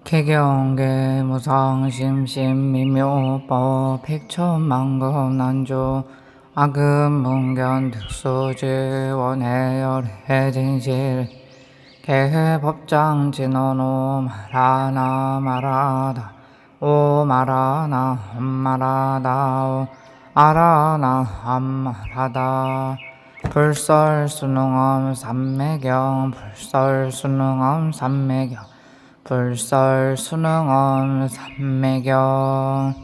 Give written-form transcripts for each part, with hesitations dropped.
개경계 무상심심미묘법 백천만금난조 아금문견 특수지 원해열해 진실 개법장 진언오 말하나 말하다 오 말하나 말하다 오 알아나 말하다 불설수능엄 삼매경 불설수능엄 삼매경 불설수능엄 삼매경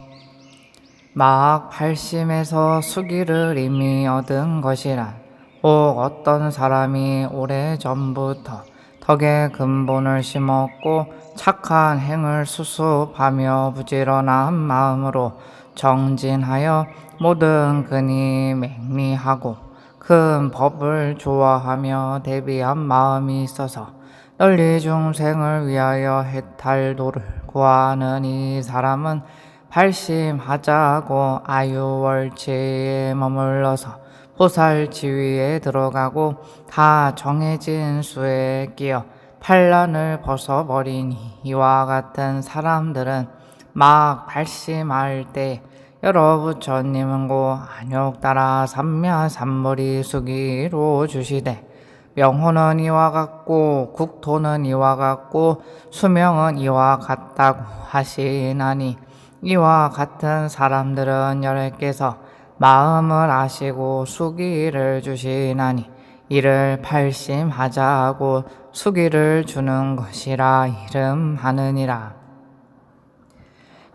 막 팔심에서 수기를 이미 얻은 것이란 혹 어떤 사람이 오래전부터 덕의 근본을 심었고 착한 행을 수습하며 부지런한 마음으로 정진하여 모든 근이 맹리하고 큰 법을 좋아하며 대비한 마음이 있어서 널리 중생을 위하여 해탈도를 구하는 이 사람은 발심하자고 아유월체에 머물러서 보살 지위에 들어가고 다 정해진 수에 끼어 판란을 벗어버리니 이와 같은 사람들은 막 발심할 때 여러 부처님은 고 안욕 따라 삼야 삼머리 수기로 주시되 명호는 이와 같고 국토는 이와 같고 수명은 이와 같다고 하시나니 이와 같은 사람들은 여러께서 마음을 아시고 수기를 주시나니 이를 발심하자고 수기를 주는 것이라 이름하느니라.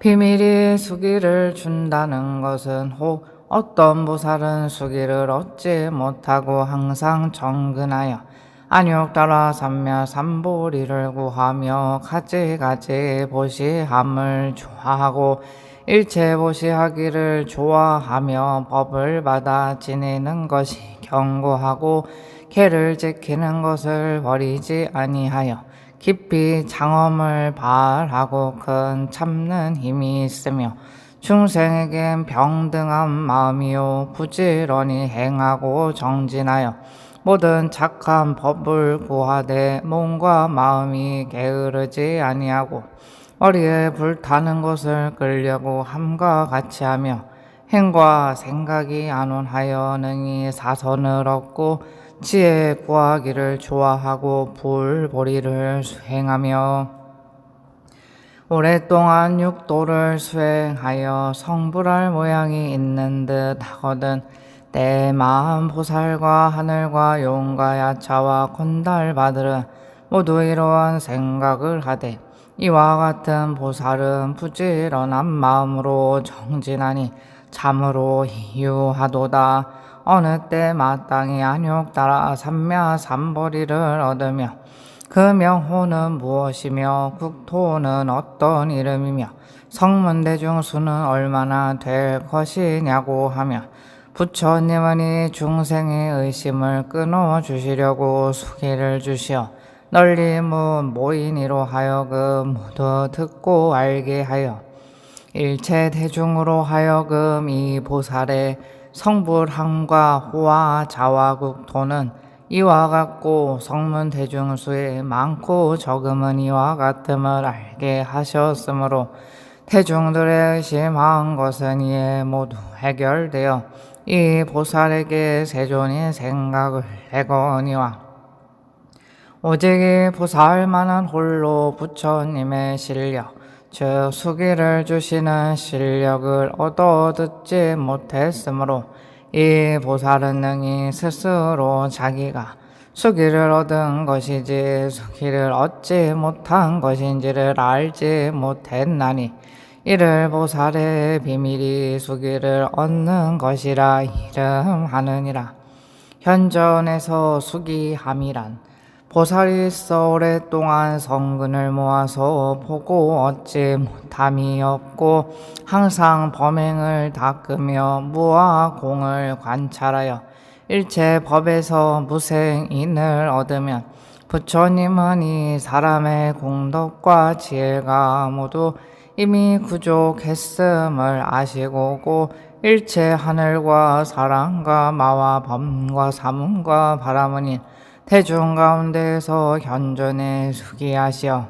비밀이 수기를 준다는 것은 혹 어떤 보살은 수기를 얻지 못하고 항상 정근하여 안욕 따라 삼야 삼보리를 구하며 가지가지 보시함을 좋아하고 일체 보시하기를 좋아하며 법을 받아 지내는 것이 견고하고 계를 지키는 것을 버리지 아니하여 깊이 장엄을 발하고 큰 참는 힘이 있으며 중생에겐 병등한 마음이요 부지런히 행하고 정진하여 모든 착한 법을 구하되 몸과 마음이 게으르지 아니하고 머리에 불타는 것을 끌려고 함과 같이 하며 행과 생각이 안온하여 능히 사선을 얻고 지혜 구하기를 좋아하고 불보리를 수행하며 오랫동안 육도를 수행하여 성불할 모양이 있는 듯 하거든 내 마음 보살과 하늘과 용과 야차와 건달바들은 모두 이러한 생각을 하되 이와 같은 보살은 부지런한 마음으로 정진하니 참으로 희유하도다. 어느 때 마땅히 안욕 따라 삼야 삼보리를 얻으며 그 명호는 무엇이며 국토는 어떤 이름이며 성문대중수는 얼마나 될 것이냐고 하며 부처님은 이 중생의 의심을 끊어주시려고 수기를 주시어 널리 모인이로 하여금 모두 듣고 알게 하여 일체 대중으로 하여금 이 보살의 성불함과 호와 자와 국토는 이와 같고 성문 대중수에 많고 적음은 이와 같음을 알게 하셨으므로 대중들의 의심한 것은 이에 모두 해결되어 이 보살에게 세존이 생각을 내거니와 오직 이 보살만은 홀로 부처님의 실력 즉 수기를 주시는 실력을 얻어 듣지 못했으므로 이 보살은 능히 스스로 자기가 수기를 얻은 것이지 수기를 얻지 못한 것인지를 알지 못했나니 이를 보살의 비밀이 수기를 얻는 것이라 이름하느니라. 현전에서 수기함이란 보살이 있어 오랫동안 성근을 모아서 보고 얻지 못함이 없고 항상 범행을 닦으며 무와 공을 관찰하여 일체 법에서 무생인을 얻으면 부처님은 이 사람의 공덕과 지혜가 모두 이미 부족했음을 아시고 일체 하늘과 사랑과 마와 범과 사문과 바라문인 대중 가운데에서 현존에 수기하시어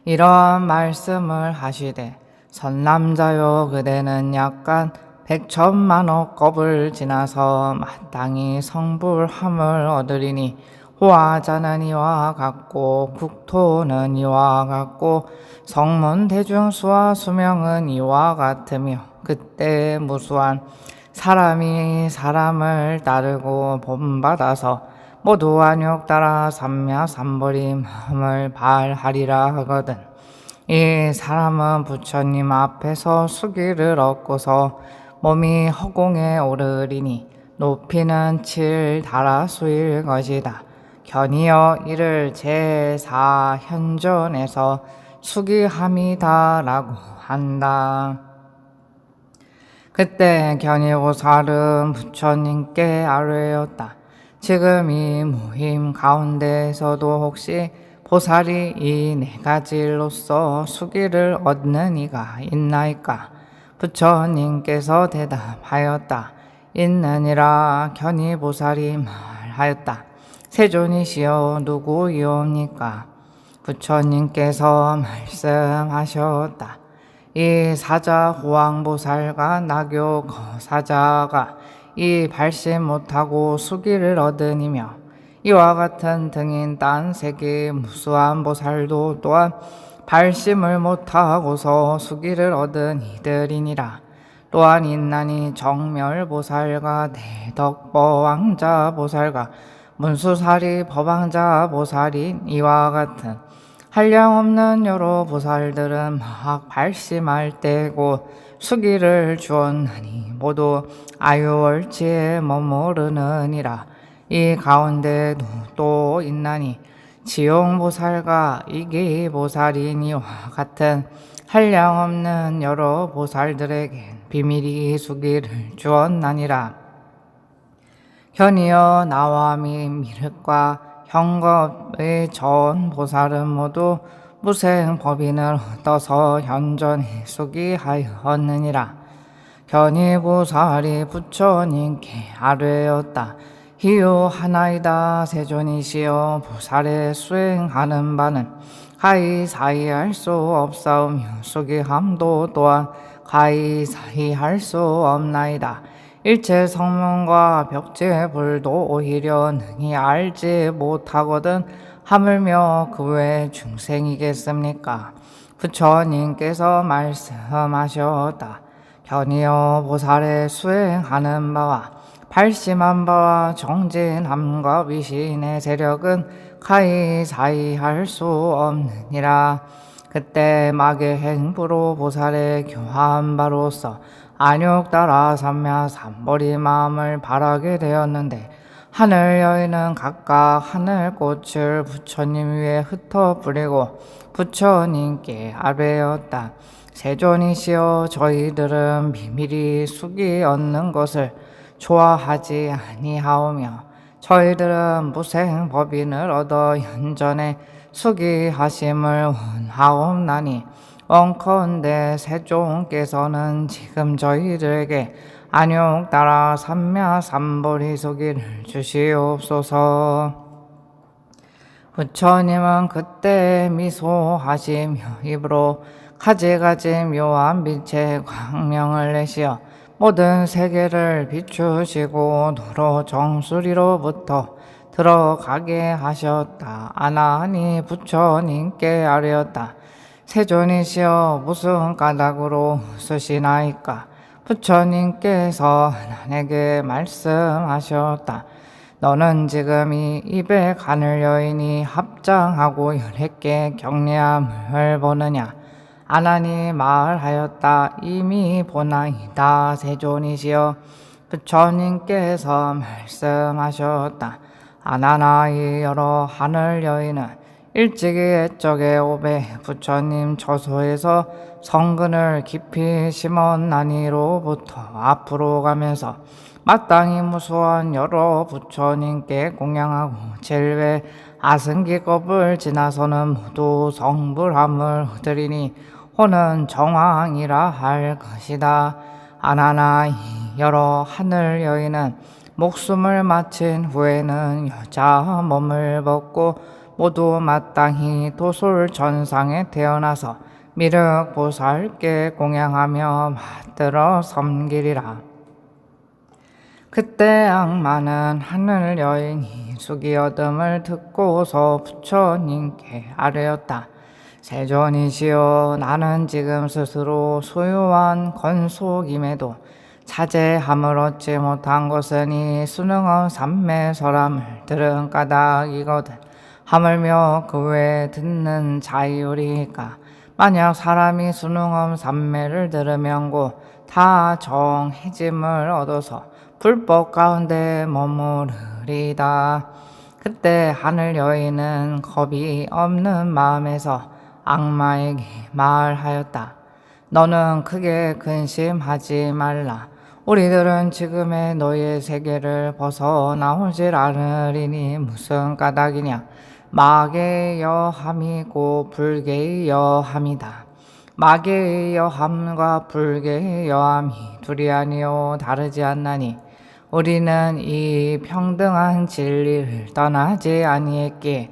이러한 말씀을 하시되 선남자여 그대는 약간 백천만억 겁을 지나서 마땅히 성불함을 얻으리니 호화자는 이와 같고 국토는 이와 같고 성문 대중수와 수명은 이와 같으며 그때 무수한 사람이 사람을 따르고 본받아서 모두 안욕 따라 삼야삼벌이 마음을 발하리라 하거든. 이 사람은 부처님 앞에서 수기를 얻고서 몸이 허공에 오르리니 높이는 7다라수일 것이다. 견이여 이를 제4현존에서 수기함이다라고 한다. 그때 견이보살은 부처님께 아뢰었다. 지금 이 모임 가운데에서도 혹시 보살이 이 네 가지 일로서 수기를 얻는 이가 있나이까? 부처님께서 대답하였다. 있느니라. 견이보살이 말하였다. 세존이시여 누구이옵니까? 부처님께서 말씀하셨다. 이 사자 호황보살과 나교 거사자가 이 발심 못하고 수기를 얻으니며 이와 같은 등인 딴 세계 무수한 보살도 또한 발심을 못하고서 수기를 얻은 이들이니라. 또한 있나니 정멸보살과 대덕법왕자보살과 문수사리 법왕자보살인 이와 같은 한량없는 여러 보살들은 막 발심할 때고 수기를 주었나니 모두 아유월지에 머무르느니라. 이 가운데도 또 있나니 지용보살과 이기보살이니와 같은 한량없는 여러 보살들에겐 비밀이 수기를 주었나니라. 현이여 나와 미륵과 형겁의 전 보살은 모두 무생법인을 얻어서 현존에 수기하였느니라. 견이보살이 부처님께 아뢰었다. 희유 하나이다. 세존이시여 보살의 수행하는 바는 가히사히 할 수 없사오며 수기함도 또한 가히사히 할 수 없나이다. 일체 성문과 벽제불도 오히려 능히 알지 못하거든 하물며 그 외 중생이겠습니까? 부처님께서 말씀하셨다. 견이여 보살의 수행하는 바와 발심한 바와 정진함과 위신의 세력은 가히사히 할 수 없느니라. 그때 마계 행부로 보살의 교화한 바로서 안욕 따라 삼야삼벌이 마음을 바라게 되었는데 하늘 여인은 각각 하늘꽃을 부처님 위에 흩어 뿌리고 부처님께 아뢰었다. 세존이시여 저희들은 비밀이 수기 얻는 것을 좋아하지 아니하오며 저희들은 무생법인을 얻어 현전에 수기하심을 원하옵나니 원컨대 세종께서는 지금 저희들에게 안욕 따라 삼야삼벌이 수기를 주시옵소서. 부처님은 그때 미소하시며 입으로 가지가지 묘한 빛의 광명을 내시어 모든 세계를 비추시고 도로 정수리로부터 들어가게 하셨다. 아나니 부처님께 아뢰었다. 세존이시여 무슨 까닭으로 웃으시나이까? 부처님께서 나에게 말씀하셨다. 너는 지금 이 입에 가늘 여인이 합장하고 11개 경례함을 보느냐? 아나니 말하였다. 이미 보나이다. 세존이시여 부처님께서 말씀하셨다. 아나나이 여러 하늘 여인은 일찍이 옛적에 오배 부처님 처소에서 성근을 깊이 심었나니로부터 앞으로 가면서 마땅히 무수한 여러 부처님께 공양하고 젤외 아승기겁을 지나서는 모두 성불함을 얻으리니 호는 정왕이라 할 것이다. 아나나 이 여러 하늘 여인은 목숨을 마친 후에는 여자 몸을 벗고 모두 마땅히 도솔전상에 태어나서 미륵보살께 공양하며 받들어 섬기리라. 그때 악마는 하늘 여인이 숙이 얻음을 듣고서 부처님께 아뢰었다. 세존이시여, 나는 지금 스스로 소유한 건속임에도 자제함을 얻지 못한 것은 이 수능엄 삼매설함을 들은 까닭이거든. 하물며 그 외에 듣는 자유리까. 만약 사람이 수능엄 삼매를 들으면 곧 다 정해짐을 얻어서 불법 가운데 머무르리다. 그때 하늘 여인은 겁이 없는 마음에서 악마에게 말하였다. 너는 크게 근심하지 말라. 우리들은 지금의 너의 세계를 벗어나오질 않으리니 무슨 까닭이냐. 마계의 여함이고 불계의 여함이다. 마계의 여함과 불계의 여함이 둘이 아니요 다르지 않나니 우리는 이 평등한 진리를 떠나지 아니했기에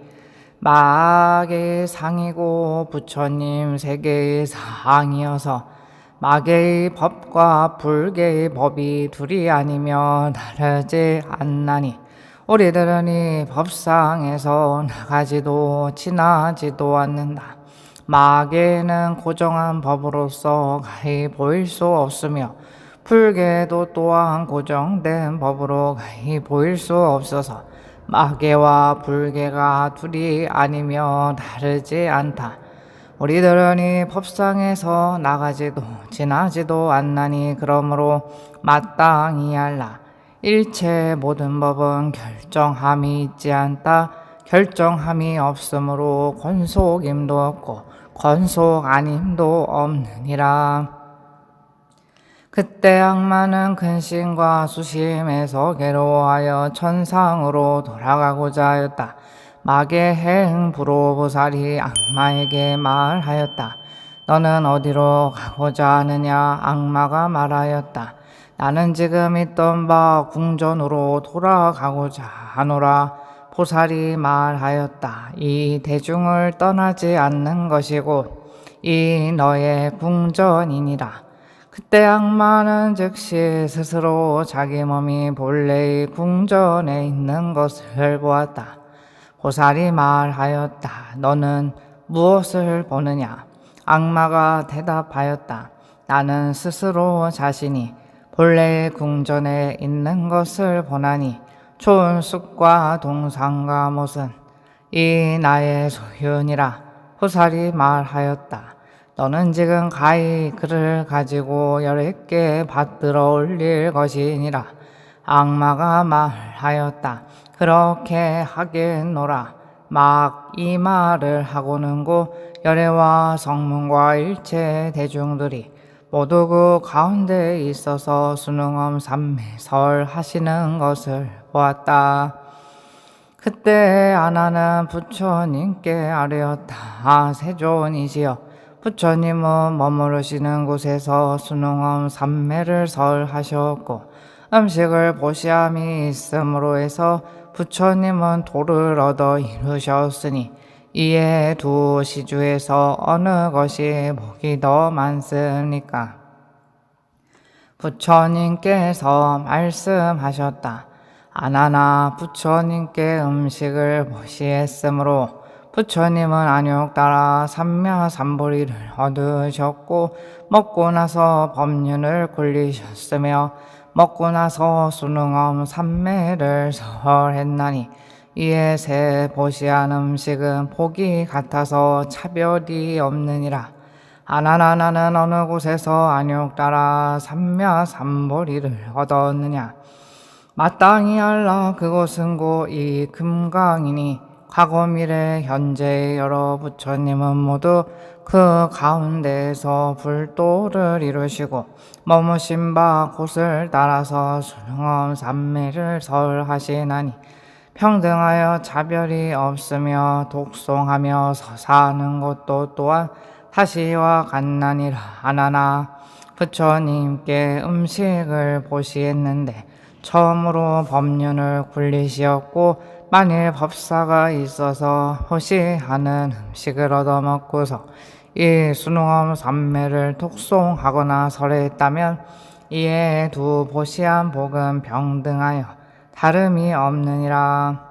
마계의 상이고 부처님 세계의 상이어서 마계의 법과 불계의 법이 둘이 아니며 다르지 않나니 우리들은 이 법상에서 나가지도 지나지도 않는다. 마계는 고정한 법으로서 가히 보일 수 없으며 불계도 또한 고정된 법으로 가히 보일 수 없어서 마계와 불계가 둘이 아니며 다르지 않다. 우리들은 이 법상에서 나가지도 지나지도 않나니 그러므로 마땅히 알라. 일체 모든 법은 결정함이 있지 않다. 결정함이 없으므로 권속임도 없고 권속 아님도 없느니라. 그때 악마는 근심과 수심에서 괴로워하여 천상으로 돌아가고자 하였다. 마계행 불호보살이 악마에게 말하였다. 너는 어디로 가고자 하느냐? 악마가 말하였다. 나는 지금 있던 바 궁전으로 돌아가고자 하노라. 보살이 말하였다. 이 대중을 떠나지 않는 것이고 이 너의 궁전이니라. 그때 악마는 즉시 스스로 자기 몸이 본래의 궁전에 있는 것을 보았다. 보살이 말하였다. 너는 무엇을 보느냐? 악마가 대답하였다. 나는 스스로 자신이 본래의 궁전에 있는 것을 보나니 좋은 숲과 동산과 못은 이 나의 소유니라. 보살이 말하였다. 너는 지금 가히 그를 가지고 11개 받들어 올릴 것이니라. 악마가 말하였다. 그렇게 하겠노라. 막 이 말을 하고는 곧 열애와 성문과 일체 대중들이 모두 그 가운데에 있어서 수능엄 삼매설 하시는 것을 보았다. 그때 아나는 부처님께 아뢰었다. 세존이시여, 부처님은 머무르시는 곳에서 수능엄 삼매를 설하셨고 음식을 보시함이 있음으로 해서 부처님은 도를 얻어 이루셨으니 이에 두 시주에서 어느 것이 복이 더 많습니까? 부처님께서 말씀하셨다. 아나나, 부처님께 음식을 보시했으므로 부처님은 안욕 따라 삼야삼보리를 얻으셨고 먹고 나서 법륜을 굴리셨으며 먹고 나서 수능엄 삼매를 설했나니 이에 새 보시한 음식은 복이 같아서 차별이 없느니라. 아나나, 나는 어느 곳에서 안욕 따라 삼야삼보리를 얻었느냐? 마땅히 알라. 그곳은 곧 이 금강이니 과거 미래 현재 여러 부처님은 모두 그 가운데에서 불도를 이루시고 머무신 바 곳을 따라서 수능엄 삼매를 설하시나니 평등하여 차별이 없으며 독송하며 서사하는 것도 또한 다시와 같나니라. 아나나, 부처님께 음식을 보시했는데 처음으로 법륜을 굴리시었고 만일 법사가 있어서 호시하는 음식을 얻어먹고서 이 순응엄 삼매를 독송하거나 설했다면 이에 두 보시한 복은 병등하여 다름이 없느니라.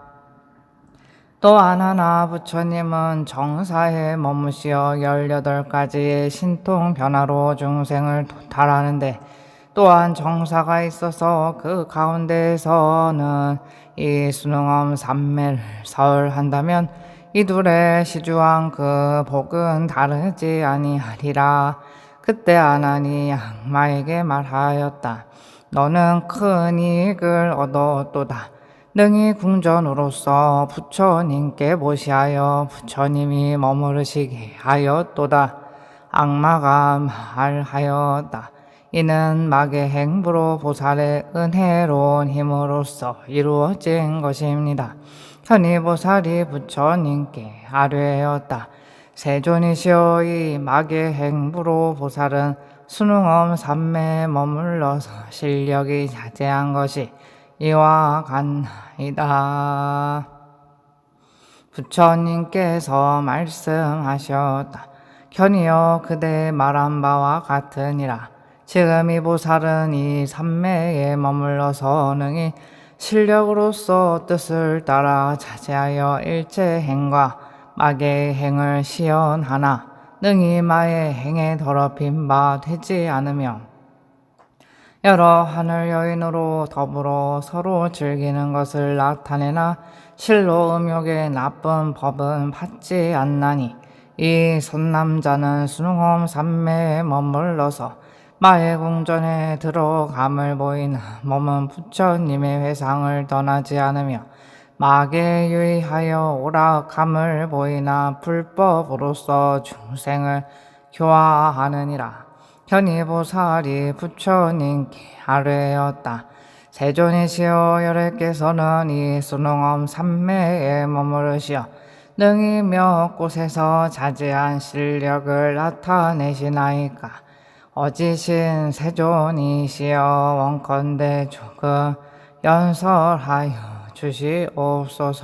또한 하나 부처님은 정사에 머무시어 18가지의 신통 변화로 중생을 도탈하는데 또한 정사가 있어서 그 가운데에서는 이 순응엄 삼매를 설한다면 이 둘의 시주한 그 복은 다르지 아니하리라. 그때 아난이 악마에게 말하였다. 너는 큰 이익을 얻었도다. 능히 궁전으로서 부처님께 모시하여 부처님이 머무르시게 하였도다. 악마가 말하였다. 이는 마계 행부로 보살의 은혜로운 힘으로써 이루어진 것입니다. 현이 보살이 부처님께 아뢰었다. 세존이시여, 이 마계 행부로 보살은 순응엄 삼매에 머물러서 실력이 자제한 것이 이와 같나이다. 부처님께서 말씀하셨다. 현이여, 그대 말한 바와 같으니라. 지금 이 보살은 이 삼매에 머물러서 능히 실력으로서 뜻을 따라 자제하여 일체 행과 마계의 행을 시연하나 능히 마의 행에 더럽힌 바 되지 않으며 여러 하늘 여인으로 더불어 서로 즐기는 것을 나타내나 실로 음욕의 나쁜 법은 받지 않나니 이 선남자는 순응엄 삼매에 머물러서 마의 궁전에 들어감을 보이나 몸은 부처님의 회상을 떠나지 않으며 마계에 유의하여 오락함을 보이나 불법으로서 중생을 교화하느니라. 현이보살이 부처님께 아뢰었다. 세존이시여, 여래께서는 이 순응엄 삼매에 머무르시어 능히 몇 곳에서 자제한 실력을 나타내시나이까. 어지신 세존이시여, 원컨대 조금 연설하여 주시옵소서.